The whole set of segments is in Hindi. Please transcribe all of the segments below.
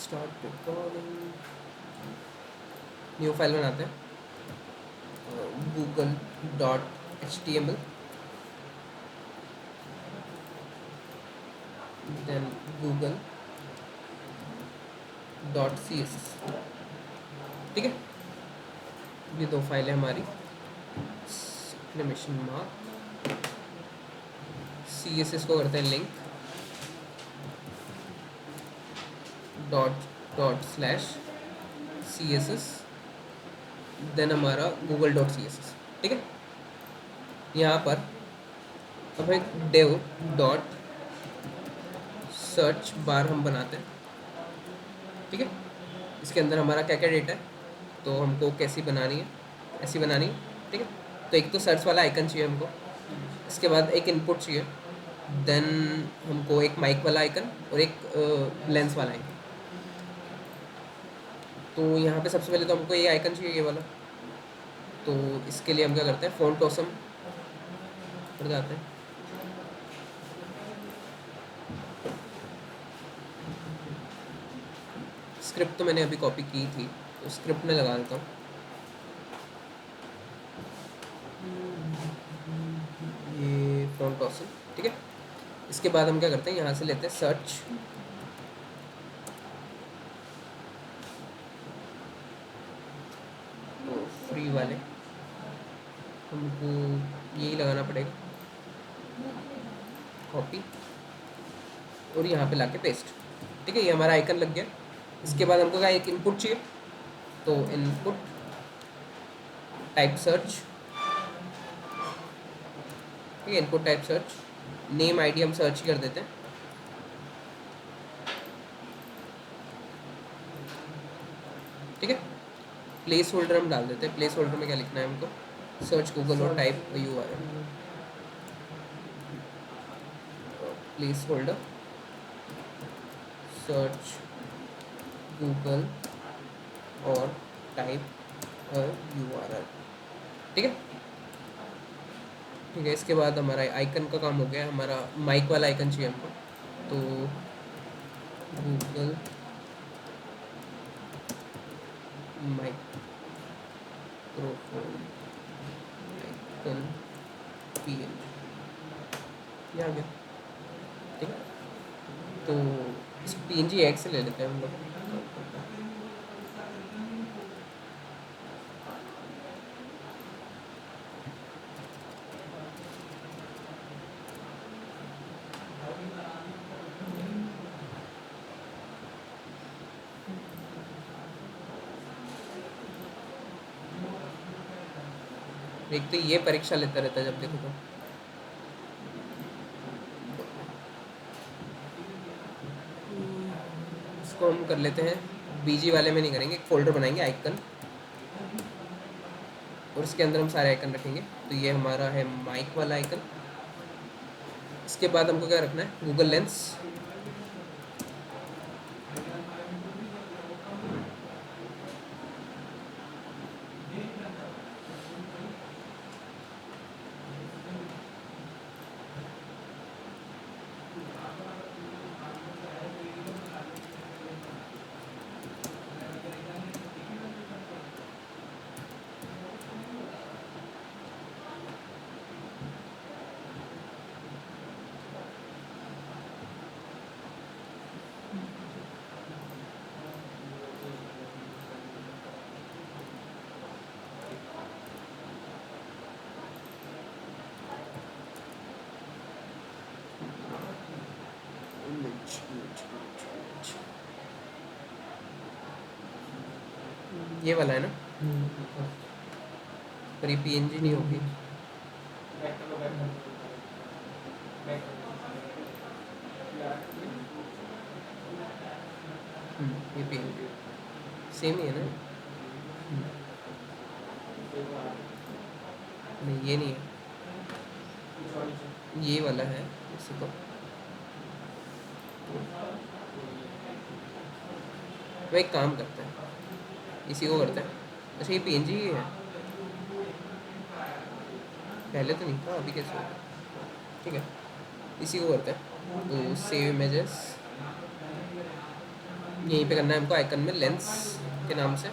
Start recording. न्यू फाइल बनाते हैं, google.html, देन google.css। ठीक है, ये दो फाइल है हमारी। एक्सक्लेमेशन मार्क, CSS को करते हैं लिंक, ./CSS, देन हमारा google.css। ठीक है, यहाँ पर अब एक dev.search बार हम बनाते हैं। ठीक है, इसके अंदर हमारा क्या क्या डेटा है, तो हमको कैसी बनानी है, ऐसी बनानी है। ठीक है, तो एक तो सर्च वाला आइकन चाहिए हमको, इसके बाद एक इनपुट चाहिए, देन हमको एक माइक वाला आइकन और एक लेंस वाला आइकन। तो यहाँ पे सबसे पहले तो हमको ये आइकन चाहिए, ये वाला। तो इसके लिए हम क्या करते हैं, फ़ॉन्ट ऑसम पर जाते हैं, स्क्रिप्ट तो मैंने अभी कॉपी की थी, तो स्क्रिप्ट में लगा देता हूँ। ये फ़ॉन्ट ऑसम। ठीक है, इसके बाद हम क्या करते हैं, यहाँ से लेते हैं सर्च, तो फ्री वाले हमको यही लगाना पड़ेगा, कॉपी, और यहाँ पे लाके पेस्ट। ठीक है, ये हमारा आइकन लग गया। इसके बाद हमको क्या, एक इनपुट चाहिए, तो इनपुट टाइप सर्च। ठीक है, input type search, name ID हम सर्च कर देते हैं। ठीक है, प्लेस होल्डर हम डाल देते हैं। प्लेस होल्डर में क्या लिखना है हमको, सर्च गूगल और type URL। Place holder search Google और टाइप URL। ठीक है, ठीक है, इसके बाद हमारा आइकन का काम हो गया। हमारा माइक वाला आइकन चाहिए हमको, तो गूगल माइक्रोफोन आइकन PNG, ये आ गया। ठीक है, तो इस PNG एक से ले लेते हैं हम लोग। एक तो ये परीक्षा लेता रहता है जब देखो तो। इसको हम कर लेते हैं, BG वाले में नहीं करेंगे, एक फोल्डर बनाएंगे आइकन, और इसके अंदर हम सारे आइकन रखेंगे। तो ये हमारा है माइक वाला आइकन। इसके बाद हमको क्या रखना है, गूगल लेंस, ये वाला है ना, पर ये PNG नहीं होगी। ये PNG सेम ही है ना, नहीं ये नहीं है, ये वाला है। इसी को तो एक काम करते हैं, इसी को करते हैं। अच्छा, ये PNG ही है, पहले तो नहीं था, अभी कैसे होगा। ठीक है, इसी को करते हैं। तो सेव इमेजेस, यहीं पे करना है हमको आइकन में लेंस के नाम से।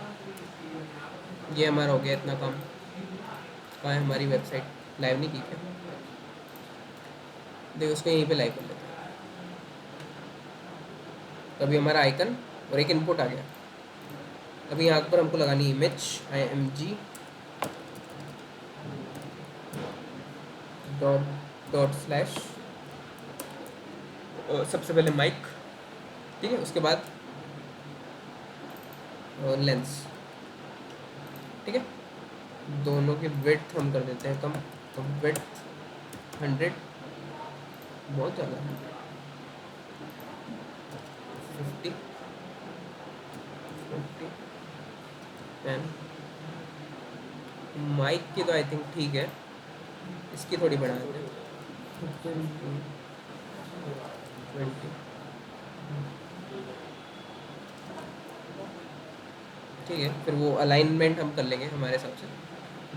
ये हमारा हो गया इतना काम। कहाँ है हमारी वेबसाइट? लाइव नहीं की क्या? देखो उसको यहीं पे लाइव कर लेते हैं। तो अभी हमारा आइकन और एक इनपुट आ गया। अभी यहाँ पर हमको लगानी इमेज img डॉट स्लैश सबसे पहले माइक, ठीक है, उसके बाद लेंस, ठीक है। दोनों की विड्थ हम कर देते हैं कम, तो विड्थ 100, बहुत ज़्यादा 50 50 10। माइक की तो आई थिंक ठीक है, इसकी थोड़ी बढ़ा देते हैं 20, ठीक है। फिर वो अलाइनमेंट हम कर लेंगे हमारे हिसाब से।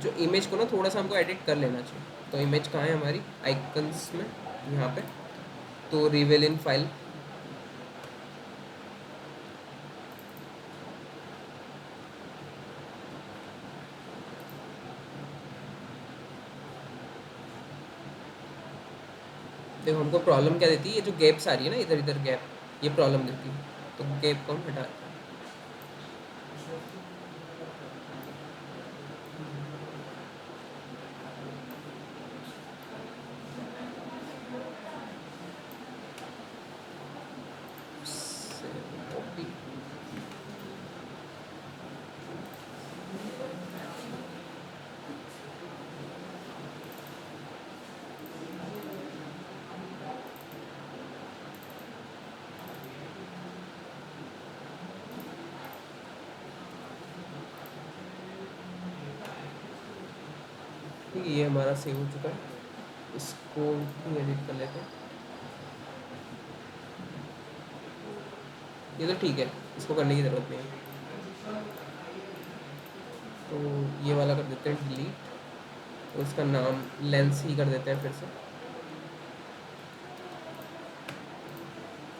जो इमेज को ना थोड़ा सा हमको एडिट कर लेना चाहिए। तो इमेज कहाँ है हमारी? आइकन्स में, यहाँ पे। तो रिवील इन फाइल, देखो हमको प्रॉब्लम क्या देती है, ये जो गैप्स आ रही है ना इधर इधर गैप, ये प्रॉब्लम देती है। तो गैप को हम हटा देते हैं। Copy। ठीक है, ये हमारा सेव हो चुका है। इसको भी एडिट कर लेते हैं। ये तो ठीक है, इसको करने की ज़रूरत नहीं है। तो ये वाला कर देते हैं डिलीट, तो इसका नाम लेंस ही कर देते हैं फिर से,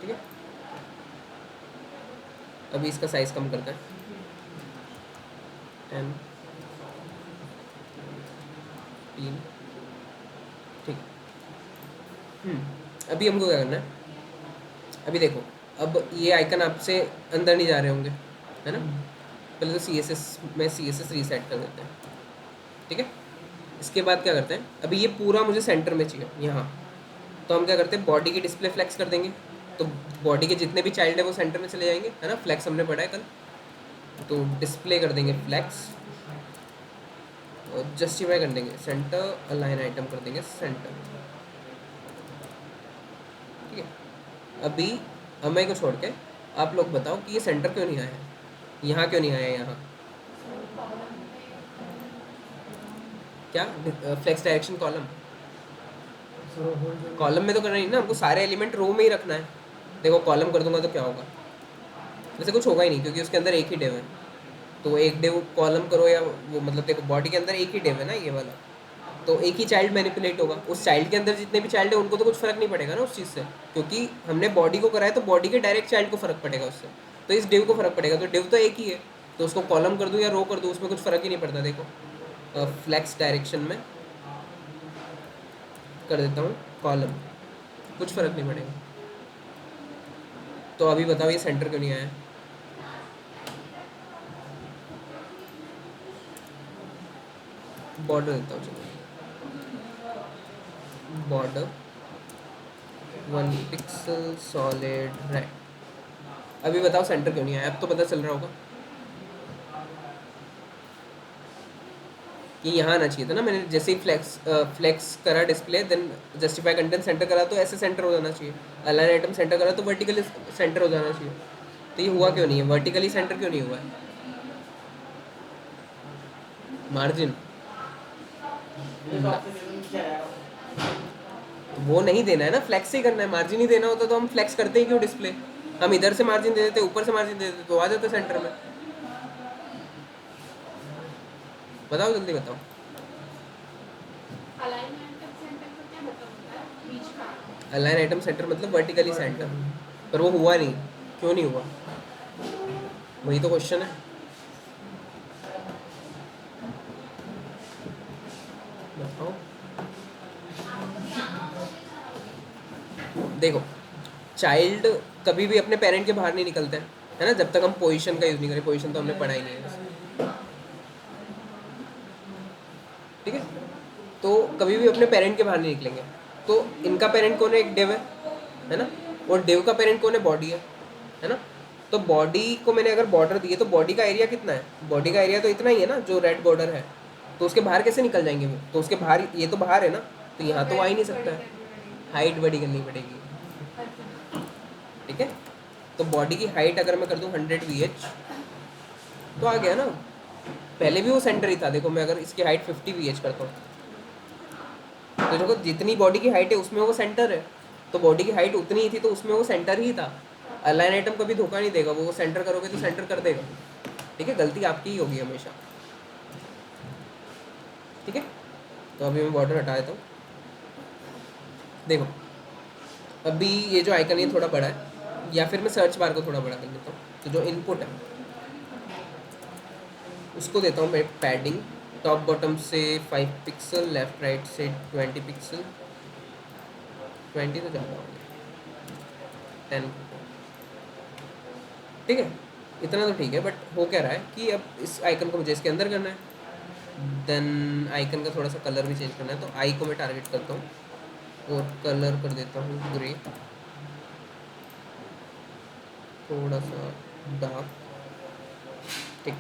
ठीक है। अभी इसका साइज़ कम करते हैं 10 3, ठीक। अभी हमको क्या करना है? अभी देखो, अब ये आइकन आपसे अंदर नहीं जा रहे होंगे, है ना। पहले तो सी एस एस रीसेट कर देते हैं, ठीक है। इसके बाद क्या करते हैं, अभी ये पूरा मुझे सेंटर में चाहिए यहाँ। तो हम क्या करते हैं, बॉडी की डिस्प्ले फ्लैक्स कर देंगे। तो बॉडी के जितने भी चाइल्ड है वो सेंटर में चले जाएंगे, है ना। फ्लैक्स हमने पढ़ा है कल। तो डिस्प्ले कर देंगे फ्लैक्स, और जस्टिफाई कर देंगे सेंटर, अलाइन आइटम कर देंगे सेंटर, ठीक है। अभी हमें को छोड़ के आप लोग बताओ कि ये सेंटर क्यों नहीं आया है, यहाँ क्यों नहीं आया है, यहाँ क्या फ्लेक्स डायरेक्शन कॉलम में तो करना नहीं ना, हमको सारे एलिमेंट रो में ही रखना है। देखो कॉलम कर दूंगा तो क्या होगा, वैसे कुछ होगा ही नहीं क्योंकि उसके अंदर एक ही डिव है। तो एक डिव कॉलम करो या वो, मतलब देखो बॉडी के अंदर एक ही डिव है ना ये वाला, तो एक ही चाइल्ड मैनिपुलेट होगा। उस चाइल्ड के अंदर जितने भी चाइल्ड है उनको तो कुछ फर्क नहीं पड़ेगा ना उस चीज़ से, क्योंकि हमने बॉडी को कराया तो बॉडी के डायरेक्ट चाइल्ड को फर्क पड़ेगा उससे। तो इस डिव को फर्क पड़ेगा, तो डिव तो एक ही है। तो उसको कॉलम कर दूँ या रो कर दूँ उसमें कुछ फ़र्क ही नहीं पड़ता। देखो फ्लैक्स डायरेक्शन में कर देता हूँ कॉलम, कुछ फ़र्क नहीं पड़ेगा। तो अभी बताओ ये सेंटर क्यों नहीं आया? बॉर्डर देता हूँ, चलो बॉर्डर 1 पिक्सल सॉलिड रेड। अभी बताओ सेंटर क्यों नहीं आया? अब तो पता चल रहा होगा कि यहाँ आना चाहिए था ना। मैंने जैसे ही फ्लेक्स करा display, then justify content center करा तो ऐसे सेंटर हो जाना चाहिए। अलाइन आइटम सेंटर करा तो वर्टिकली सेंटर हो जाना चाहिए। तो ये हुआ क्यों नहीं है? वर्टिकली सेंटर क्यों नहीं हुआ है? मार्जिन वो नहीं देना है ना, फ्लेक्स ही करना है। मार्जिन ही देना होता तो हम फ्लेक्स करते ही क्यों डिस्प्ले? हम इधर से मार्जिन दे देते, ऊपर से मार्जिन दे देते, तो आ जाते सेंटर में। बताओ जल्दी बताओ। अलाइन आइटम सेंटर मतलब वर्टिकली सेंटर, पर वो हुआ नहीं। क्यों नहीं हुआ? वही तो क्वेश्चन है। बताओ। देखो, चाइल्ड कभी भी अपने पेरेंट के बाहर नहीं निकलते हैं, है ना, जब तक हम पोजीशन का यूज़ नहीं करें। पोजीशन तो हमने पढ़ा ही नहीं है, ठीक है। तो कभी भी अपने पेरेंट के बाहर नहीं निकलेंगे। तो इनका पेरेंट कौन है? एक डेव है ना। और डेव का पेरेंट कौन है? बॉडी है ना। तो बॉडी को मैंने अगर बॉर्डर दी है, तो बॉडी का एरिया कितना है? बॉडी का एरिया तो इतना ही है ना, जो रेड बॉर्डर है। तो उसके बाहर कैसे निकल जाएंगे वो? तो उसके बाहर, ये तो बाहर है ना, तो यहाँ तो आ ही नहीं सकता है। हाइट बड़ी करनी पड़ेगी, ठीक है। तो बॉडी की हाइट अगर मैं कर दूँ 100 VH, तो आ गया ना। पहले भी वो सेंटर ही था। देखो, मैं अगर इसकी हाइट 50 VH करता हूँ, तो देखो जितनी बॉडी की हाइट है उसमें वो सेंटर है। तो बॉडी की हाइट उतनी ही थी, तो उसमें वो सेंटर ही था। अलाइन आइटम कभी धोखा नहीं देगा, वो सेंटर करोगे तो सेंटर कर देगा, ठीक है। गलती आपकी ही होगी हमेशा, ठीक है। तो अभी मैं बॉर्डर हटा देता हूँ। देखो, अभी ये जो आइकन है थोड़ा बड़ा है, या फिर मैं सर्च बार को थोड़ा बड़ा कर देता हूँ। तो जो इनपुट है उसको देता हूँ मैं पैडिंग, टॉप बॉटम से 5 पिक्सल, लेफ्ट राइट से 20 पिक्सल। 20 तो ज़्यादा हो गया, 10, ठीक है। इतना तो ठीक है, बट हो क्या रहा है कि अब इस आइकन को मुझे इसके अंदर करना है। देन आइकन का थोड़ा सा कलर भी चेंज करना है, तो आई को मैं टारगेट करता हूँ और कलर कर देता हूँ ग्रे, थोड़ा सा डार्क, ठीक।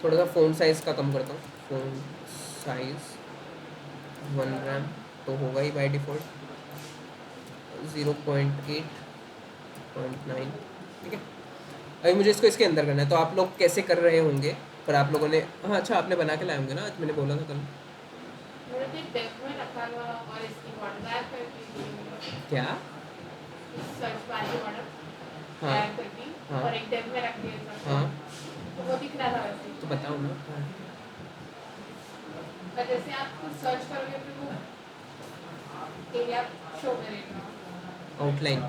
थोड़ा सा फ़ोन साइज़ का कम करता हूँ। फ़ोन साइज़ 1 रैम तो होगा ही बाय डिफ़ॉल्ट, 0.8.9, ठीक है। अभी मुझे इसको इसके अंदर करना है। तो आप लोग कैसे कर रहे होंगे? पर आप लोगों ने, हाँ अच्छा, आपने बना के लाए होंगे ना, आज मैंने बोला था कल। मैंने तो एक डेस्क में रखा हुआ और इसकी बॉर्डर ऐड कर दी, क्या? सर्च बार की बॉर्डर हाँ ऐड कर दी हाँ और एक डेस्क में रख दिया था, हाँ, तो वो दिख रहा था वैसे तो ही। बताओ ना। हाँ। पर जैसे आप कुछ सर्च करोगे फिर वो एरिया शो करेगा। आउटलाइन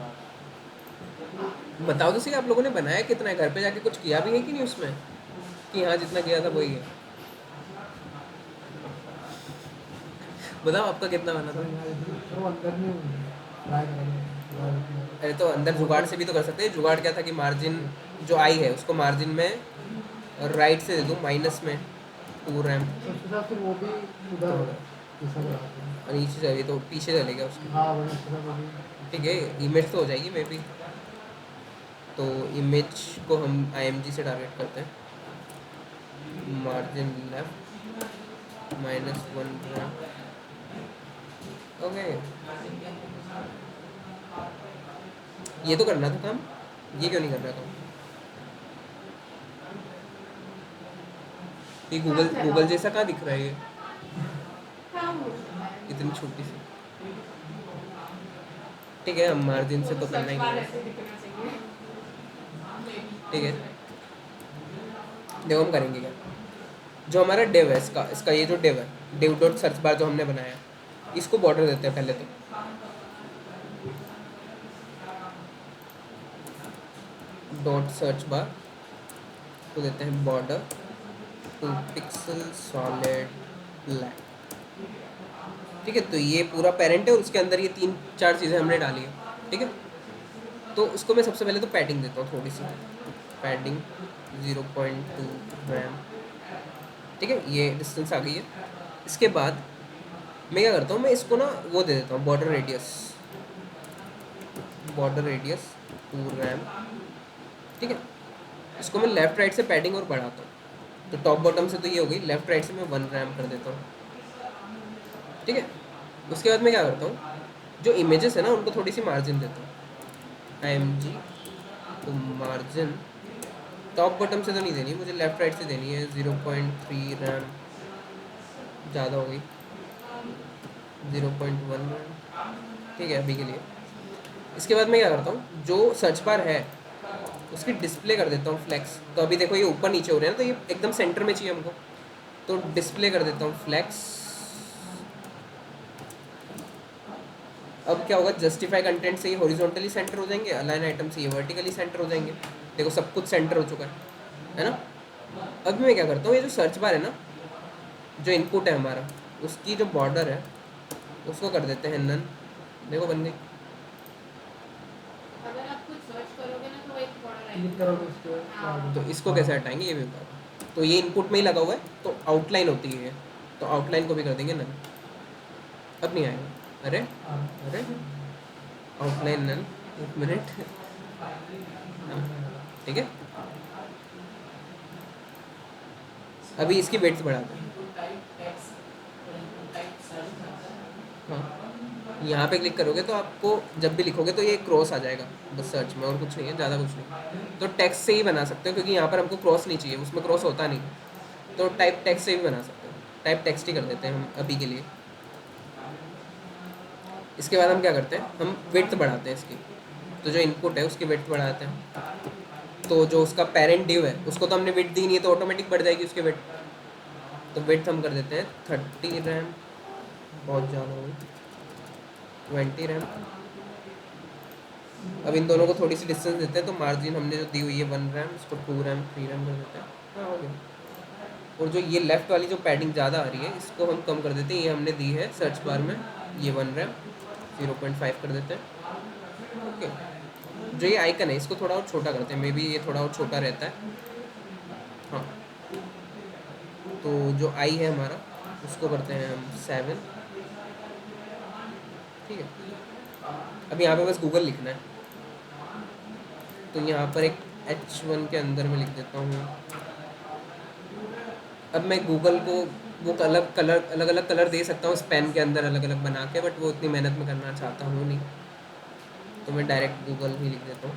बताओ तो सही, आप लोगों ने बनाया कितना है? घर पे जाके कुछ किया भी है कि नहीं उसमें, कि हाँ जितना किया था वही है? बताओ आपका कितना बना था? वो अंदर नहीं ट्राई करेंगे। अरे तो अंदर जुगाड़ से भी तो कर सकते हैं। जुगाड़ क्या था कि मार्जिन जो आई है उसको मार्जिन में राइट से दे दूँ, माइनस में 2 रैम, तो उसके साथ फिर वो भी तो उधर होगा। जैसा बनाते हैं। और नीचे चलिए तो पीछे चलेगा उसके, हाँ वही उसके साथ वो भी ठीक है। इमेज तो हो जाएगी मे बी। तो इमेज को हम IMG से टारगेट करते हैं। Margin left -1 RAM, okay. ये तो करना था काम, ये क्यों नहीं कर रहा था? ये गूगल गूगल जैसा कहाँ दिख रहा है ये, काम हो सकता है, इतनी छोटी सी, ठीक है। हम मार्जिन से तो करना सर्च ही बार नहीं है, ऐसे दिखना चाहिए। ठीक है। देखो हम करेंगे क्या, जो हमारा डिव है, इसका इसका ये जो डिव है, डिव डॉट सर्च बार जो हमने बनाया, इसको बॉर्डर देते हैं पहले तो। डॉट सर्च बार को देते हैं बॉर्डर 2 पिक्सल सॉलिड ब्लैक, ठीक है। तो ये पूरा पेरेंट है और उसके अंदर ये 3-4 चीज़ें हमने डाली है, ठीक है। तो उसको मैं सबसे पहले तो पैडिंग देता हूँ, थोड़ी सी पैडिंग 0.2 रैम, ठीक है। ये डिस्टेंस आ गई है। इसके बाद मैं क्या करता हूँ, मैं इसको ना वो दे देता हूँ बॉर्डर रेडियस 2 रैम, ठीक है। इसको मैं लेफ़्ट राइट से पैडिंग और बढ़ाता हूँ। तो टॉप बॉटम से तो ये हो गई, लेफ़्ट राइट से मैं 1 रैम कर देता हूँ, ठीक है। उसके बाद मैं क्या करता हूँ, जो इमेजेस है ना उनको थोड़ी सी मार्जिन देता हूँ। IMG तो मार्जिन टॉप बॉटम से तो नहीं देनी मुझे, लेफ़्ट राइट से देनी है। 0.3 रैम ज़्यादा हो गई, 0.1 रैम, ठीक है अभी के लिए। इसके बाद मैं क्या करता हूँ, जो सर्च बार है उसकी डिस्प्ले कर देता हूँ फ्लैक्स। तो अभी देखो ये ऊपर नीचे हो रहे हैं ना, तो ये एकदम सेंटर में चाहिए हमको, तो डिस्प्ले कर देता हूँ फ्लैक्स। अब क्या होगा, जस्टिफाई कंटेंट से ये हॉरिजॉन्टली सेंटर हो जाएंगे, अलाइन आइटम से ये वर्टिकली सेंटर हो जाएंगे। देखो सब कुछ सेंटर हो चुका है, है ना। अब मैं क्या करता हूँ, ये जो सर्च बार है ना, जो इनपुट है हमारा, उसकी जो बॉर्डर है उसको कर देते हैं नन। देखो बन गई। अगर आप कुछ सर्च करोगे ना तो वो एक बॉर्डर क्लिक आएगी। करोगे उस पे हाँ। तो इसको कैसे हटाएंगे ये भी बता दो। तो ये इनपुट में ही लगा हुआ है, तो आउटलाइन होती है ये, तो आउटलाइन को भी कर देंगे नन। अब नहीं आएगा। अरे अरे आउटलाइन नन, एक मिनट। हाँ ठीक है। अभी इसकी वेट्स बढ़ाते हैं। हाँ यहाँ पे क्लिक करोगे तो आपको जब भी लिखोगे तो ये क्रॉस आ जाएगा बस सर्च में, और कुछ नहीं है, ज़्यादा कुछ नहीं। तो टेक्स्ट से ही बना सकते हो, क्योंकि यहाँ पर हमको क्रॉस नहीं चाहिए, उसमें क्रॉस होता नहीं, तो टाइप टेक्स्ट से भी बना सकते हो। टाइप टेक्स्ट ही कर देते हैं हम अभी के लिए। इसके बाद हम क्या करते हैं, हम विड्थ बढ़ाते हैं इसकी। तो जो इनपुट है उसकी विड्थ बढ़ाते हैं। तो जो उसका पेरेंट डिव है उसको तो हमने विड्थ दी नहीं है, तो ऑटोमेटिक बढ़ जाएगी उसकी विड्थ। तो विड्थ हम कर देते हैं 30 रैम, बहुत ज़्यादा हो गई, 20 रैम। अब इन दोनों को थोड़ी सी डिस्टेंस देते हैं, तो मार्जिन हमने जो दी हुई है 1 रैम, इसको 2 रैम 3 रैम कर देते हैं। हाँ हो गया। और जो ये लेफ़्ट वाली जो पैडिंग ज़्यादा आ रही है इसको हम कम कर देते हैं, ये हमने दी है सर्च बार में, ये 1 रैम 0.5 कर देते हैं। ओके। जो ये आइकन है इसको थोड़ा और छोटा करते हैं, मे बी ये थोड़ा और छोटा रहता है। हाँ तो जो आई है हमारा उसको करते हैं हम 7। ठीक है। अब यहाँ पे बस गूगल लिखना है, तो यहाँ पर एक H1 के अंदर में लिख देता हूँ। अब मैं गूगल को वो अलग कलर, अलग अलग कलर दे सकता हूँ इस पेन के अंदर अलग अलग बना के, बट वो इतनी मेहनत में करना चाहता हूँ नहीं, तो मैं डायरेक्ट गूगल ही लिख देता हूँ।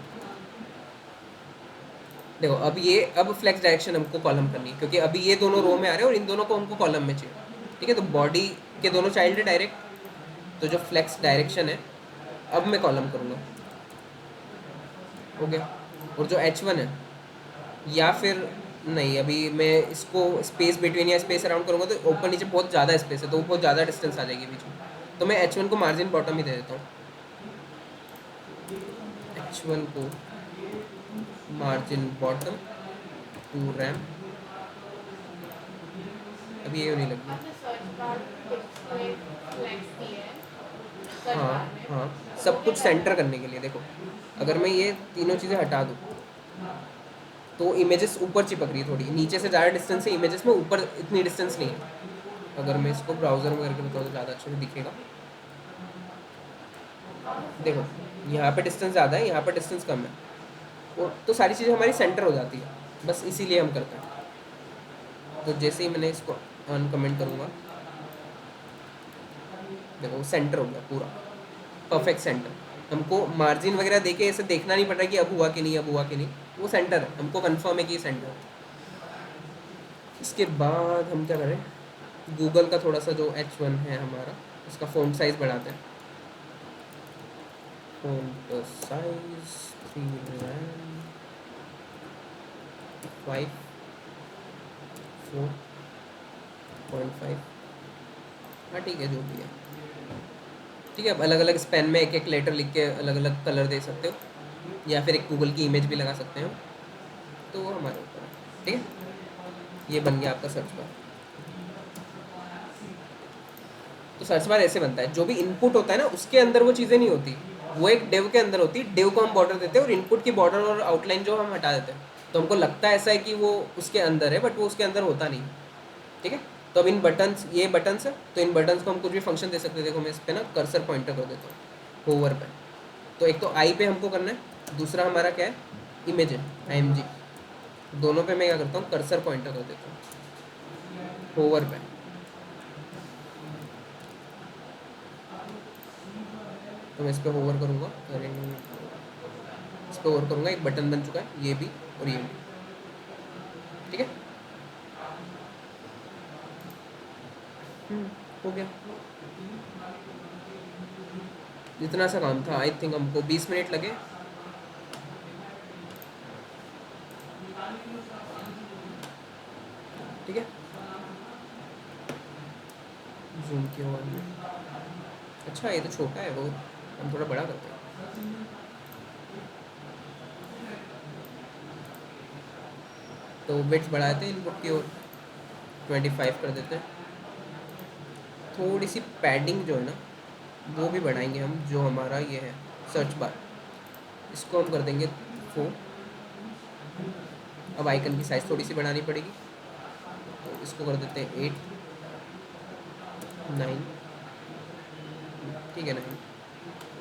देखो अब ये, अब फ्लेक्स डायरेक्शन हमको कॉलम करनी है, क्योंकि अभी ये दोनों रो में आ रहे हैं और इन दोनों को हमको कॉलम में चाहिए। ठीक है। तो बॉडी के दोनों चाइल्ड है डायरेक्ट, तो जो फ्लेक्स डायरेक्शन है अब मैं कॉलम करूँगा। हो गया। और जो H1 है, या फिर नहीं, अभी मैं इसको स्पेस बिटवीन या स्पेस अराउंड करूँगा तो ऊपर नीचे बहुत ज़्यादा स्पेस है, तो बहुत ज़्यादा डिस्टेंस आ जाएगी बीच में, तो मैं H1 को मार्जिन बॉटम ही दे देता हूँ। H1 को मार्जिन बॉटम 2 रैम। अभी ये नहीं लगी। आपने सर्च बार डिस्प्ले फ्लैक्स की है सर्च हाँ बार में, हाँ, तो वो सब क्या कुछ करेगा? सेंटर करने के लिए। देखो अगर मैं ये तीनों चीज़ें हटा दूँ तो इमेजेस ऊपर चिपक रही है, थोड़ी नीचे से ज़्यादा डिस्टेंस है इमेजेस में, ऊपर इतनी डिस्टेंस नहीं है। अगर मैं इसको ब्राउज़र में करके बताऊँ तो ज़्यादा अच्छे से दिखेगा। देखो यहाँ पे डिस्टेंस ज़्यादा है, यहाँ पर डिस्टेंस कम है, और तो सारी चीज़ें हमारी सेंटर हो जाती है, बस इसीलिए हम करते हैं। तो जैसे ही मैंने इसको अनकमेंट करूँगा, देखो सेंटर हो गया पूरा, परफेक्ट सेंटर। हमको मार्जिन वगैरह देके ऐसे देखना नहीं पड़ रहा कि अब हुआ कि नहीं, अब हुआ कि नहीं, वो सेंटर है, हमको कंफर्म है कि ये सेंटर है। इसके बाद हम क्या करें, गूगल का थोड़ा सा जो H1 है हमारा, उसका फ़ॉन्ट साइज़ बढ़ाते हैं। Font size 3 RAM 5 4.5। हाँ ठीक है, जो भी है ठीक है। अब अलग अलग स्पेन में एक एक लेटर लिख के अलग अलग कलर दे सकते हो, या फिर एक गूगल की इमेज भी लगा सकते हो, तो वो हमारे ऊपर है। ठीक है। ये बन गया आपका सर्च बार। तो सर्च बार ऐसे बनता है, जो भी इनपुट होता है ना उसके अंदर वो चीज़ें नहीं होती, वो एक डिव के अंदर होती है। डिव को हम बॉर्डर देते हैं और इनपुट की बॉर्डर और आउटलाइन जो हम हटा देते हैं, तो हमको लगता है ऐसा है कि वो उसके अंदर है, बट वो उसके अंदर होता नहीं। ठीक है। तो अब इन बटन्स, ये बटन्स है, तो इन बटन्स को हम कुछ भी फंक्शन दे सकते हैं। देखो मैं इस पर ना कर्सर पॉइंटर कर देता हूँ, होवर पे। तो एक तो आई पे हमको करना है, दूसरा हमारा क्या है, इमेज है, IMG। दोनों पे मैं क्या करता हूँ, कर्सर पॉइंटर कर देता हूँ होवर पे। तो मैं इस पर होवर करूँगा, इस पर होवर करूँगा, एक बटन बन चुका है, ये भी और ये भी। ठीक है। हो गया। इतना सा काम था, आई थिंक हमको 20 मिनट लगे। ठीक है। जूम किया हुआ है। अच्छा ये तो छोटा है बहुत, हम थोड़ा बड़ा करते हैं। तो बिट्स बढ़ाते हैं इनपुट की ओर, 25 कर देते हैं। थोड़ी सी पैडिंग जो है ना वो भी बढ़ाएंगे हम, जो हमारा ये है सर्च बार, इसको हम कर देंगे 4। अब आइकन की साइज़ थोड़ी सी बढ़ानी पड़ेगी, तो इसको कर देते हैं 8, 9, ठीक है 9।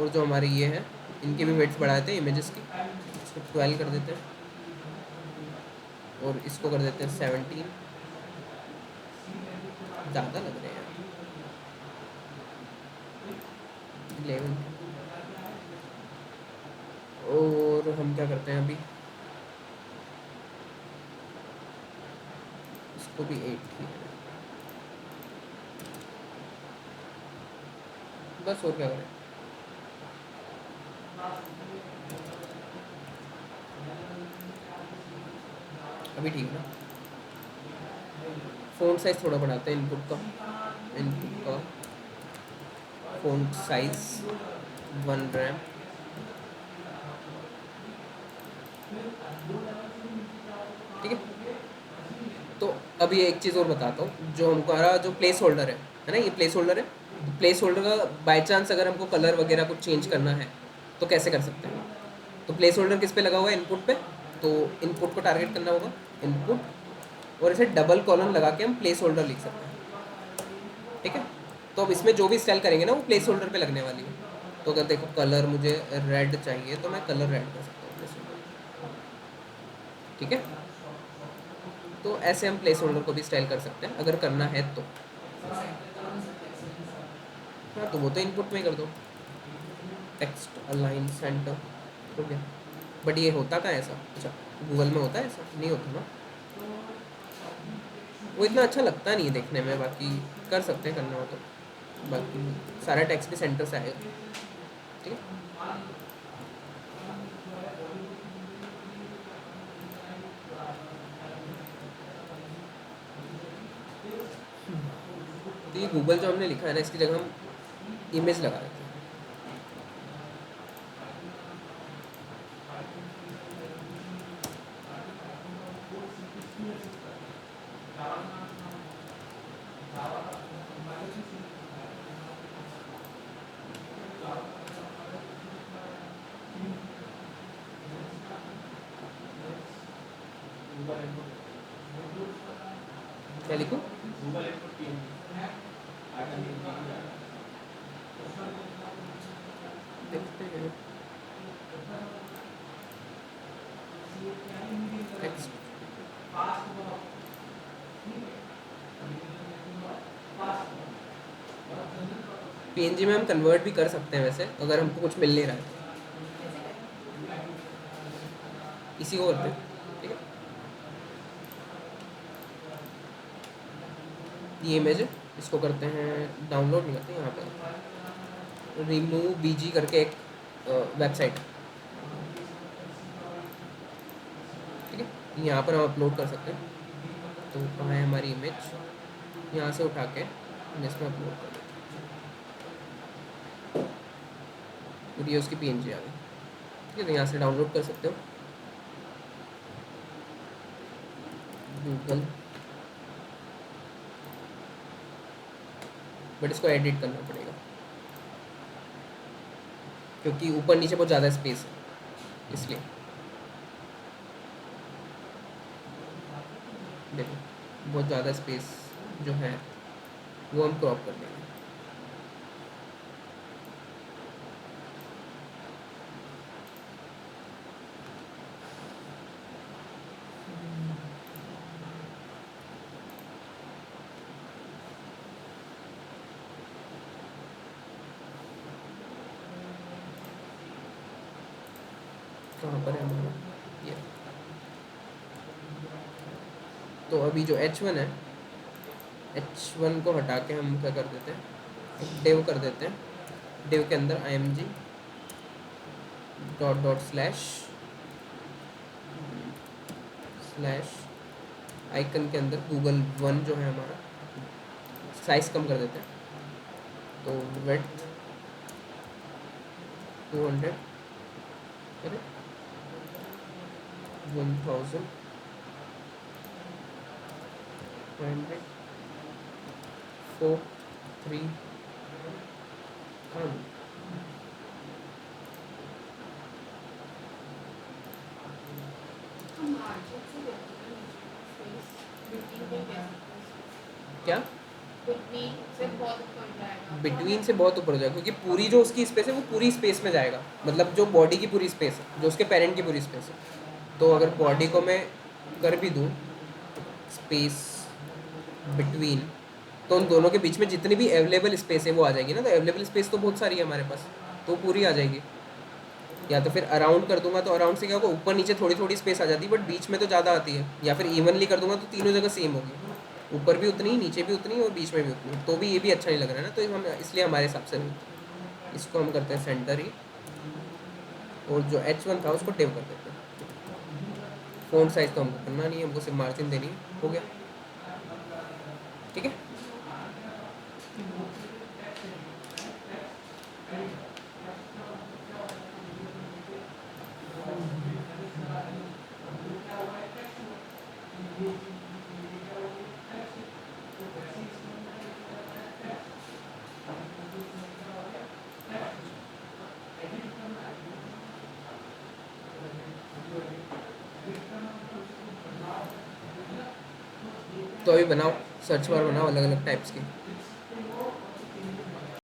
और जो हमारे ये है इनके भी वेट्स बढ़ा देते हैं इमेजेस की, इसको 12 कर देते हैं और इसको कर देते हैं 17। ज़्यादा लग रहे हैं 11। और हम क्या करते हैं अभी, इसको भी 8 ही है। बस और क्या करें, अभी ठीक है ना। फ़ॉन्ट साइज़ थोड़ा बढ़ाते हैं इनपुट का फ़ॉन्ट साइज़ 1 रैम। ठीक है, तो अभी एक चीज़ और बताता हूँ, जो हमारा जो प्लेस होल्डर है ना, ये प्लेस होल्डर है। तो प्लेस होल्डर का बाय चांस अगर हमको कलर वगैरह कुछ चेंज करना है तो कैसे कर सकते हैं। तो प्लेस होल्डर किस पे लगा हुआ है, इनपुट पे। तो इनपुट को टारगेट करना होगा, इनपुट, और इसे डबल कॉलन लगा के हम प्लेस होल्डर लिख सकते हैं। ठीक है, तो अब इसमें जो भी स्टाइल करेंगे ना वो प्लेस होल्डर पे लगने वाली है। तो अगर देखो कलर मुझे रेड चाहिए तो मैं कलर रेड कर सकता हूँ प्लेस होल्डर। ठीक है, तो ऐसे हम प्लेस होल्डर को भी स्टाइल कर सकते हैं अगर करना है तो। हाँ, तो वो तो इनपुट में ही कर दो, टेक्स्ट अलाइन सेंटर, हो गया। बट ये होता कहाँ है ऐसा, अच्छा गूगल में होता है ऐसा, नहीं होता ना, वो इतना अच्छा लगता नहीं है देखने में। बाकी कर सकते हैं करना हो तो, बाकी सारा टेक्स्ट भी सेंटर से आएगा। ठीक है, तो ये गूगल जो हमने लिखा है ना, इसकी जगह हम इमेज लगा देते हैं। क्या लिखूँ, देखते हैं, टेक्स्ट पीएनजी में हम कन्वर्ट भी कर सकते हैं वैसे, अगर हमको कुछ मिल नहीं रहा है इसी को करते हैं। ठीक है, ये इमेज है, इसको करते हैं डाउनलोड, नहीं करते, यहाँ पर रिमूव बीजी करके एक वेबसाइट। ठीक है, यहाँ पर हम अपलोड कर सकते हैं। तो कहाँ है हमारी इमेज, यहाँ से उठा के हम इसमें अपलोड कर देते हैं, और ये उसकी पीएनजी आ गई। ठीक है, तो यहाँ से डाउनलोड कर सकते हो, गूगल, बट इसको एडिट करना पड़ेगा क्योंकि ऊपर नीचे बहुत ज़्यादा स्पेस है, इसलिए देखो बहुत ज़्यादा स्पेस जो है वो हम क्रॉप कर देंगे। कहाँ पर है हमारा ये, तो अभी जो H1 है, H1 को हटा के हम क्या कर देते हैं, एक डिव कर देते हैं। डिव के अंदर img dot dot slash slash icon के अंदर Google1 जो है हमारा, साइज़ कम कर देते हैं। तो विड्थ 200, अरे 1000, 100 4 3 1। हम मार्जिन से देखते हैं नीचे स्पेस बिटवीन पे कैसे क्या बिटवीन से बहुत ऊपर जाएगा बिटवीन से बहुत ऊपर हो जाएगा, क्योंकि पूरी जो उसकी स्पेस है वो पूरी स्पेस में जाएगा, मतलब जो बॉडी की पूरी स्पेस है, जो उसके पेरेंट की पूरी स्पेस है। तो अगर बॉडी को मैं कर भी दूँ स्पेस बिटवीन, तो उन दोनों के बीच में जितनी भी अवेलेबल स्पेस है वो आ जाएगी ना। तो अवेलेबल स्पेस तो बहुत सारी है हमारे पास, तो पूरी आ जाएगी। या तो फिर अराउंड कर दूंगा, तो अराउंड से क्या होगा, ऊपर नीचे थोड़ी थोड़ी स्पेस आ जाती है, बट बीच में तो ज़्यादा आती है। या फिर इवनली कर दूंगा तो तीनों जगह सेम होगी, ऊपर भी उतनी, नीचे भी उतनी और बीच में भी उतनी। तो भी ये भी अच्छा नहीं लग रहा है ना, तो हम इसलिए हमारे हिसाब से इसको हम करते हैं सेंटर ही, और जो H1 था उसको डिव कर देते हैं। फ़ॉन्ट साइज़ तो हमको करना नहीं है, हमको सिर्फ मार्जिन देनी है, हो गया। ठीक है। तो अभी बनाओ, सर्च बार बनाओ अलग अलग टाइप्स की।